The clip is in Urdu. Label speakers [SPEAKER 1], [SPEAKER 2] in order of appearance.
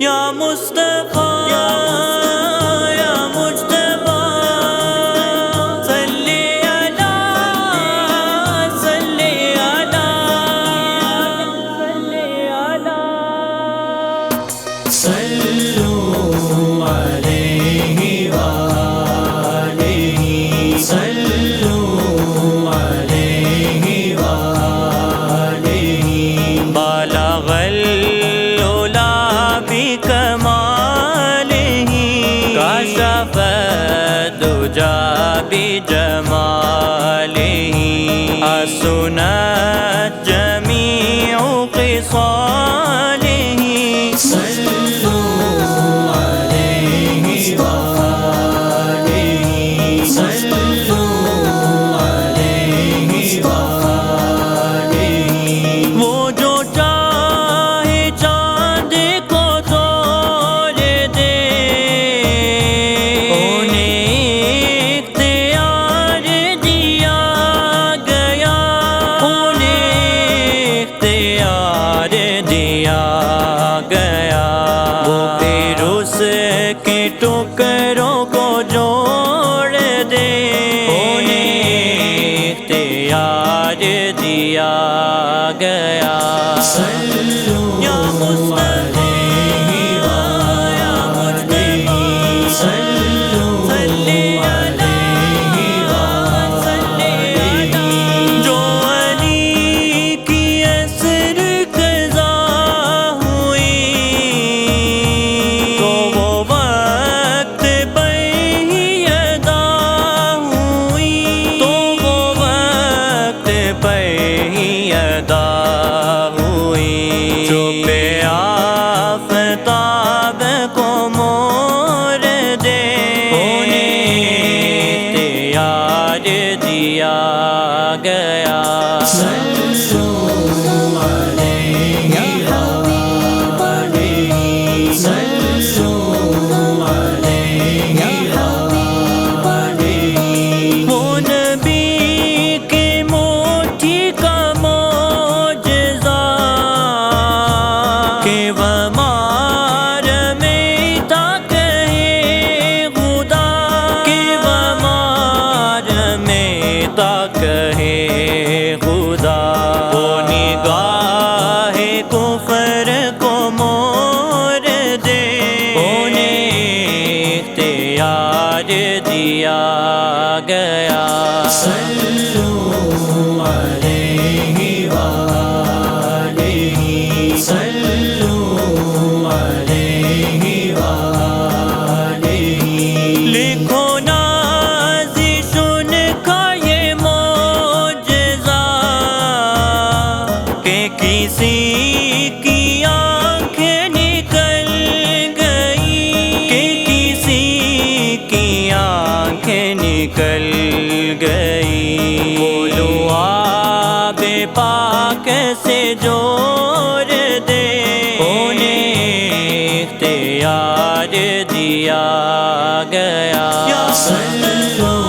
[SPEAKER 1] یا مصطفیٰ یا مجتبیٰ صلی علی صلی علی صلو علیہ وآلہ صلو علیہ وآلہ بالغ العلا بکمالہ کشف الدجی بجمالہ حسنت جمیع خصالہ صلو علیہ وآلہ صلو علیہ وآلہ وہ جو چاہے چاند کو توڑ دے انہیں اختیار دیا گیا انہیں اختیار دیا گیا وہ پھر اس کے ٹکڑوں کو جوڑ دے انہیں اختیار دیا گیا صلو علیہ وآلہ صلو علیہ وآلہ جو علی کی اثر قضا ہوئی تو وہ وقت پہ ہی ادا ہوئی تو وہ وقت پہ ہی ادا ہوئی جو پہ آفتاب کو مور دے انہیں اختیار دیا گیا صلو علیہ وآلہ صلو علیہ وآلہ وہ نبی کی مٹھی کا معجزہ کہ ومار میں تا کہے خدا کہ ومار میں تا کہے خدا وہ نگاہ کفر کو مور دے انہیں اختیار دیا گیا صلو علیہ وآلہ صلو علیہ وآلہ لکھو نازش ان کا یہ معجزہ کہ کسی کی آنکھیں نکل گئی کہ کسی کی آنکھیں نکل گئی وہ لعاب پاک سے جوڑ دے انہیں اختیار دیا گیا صلو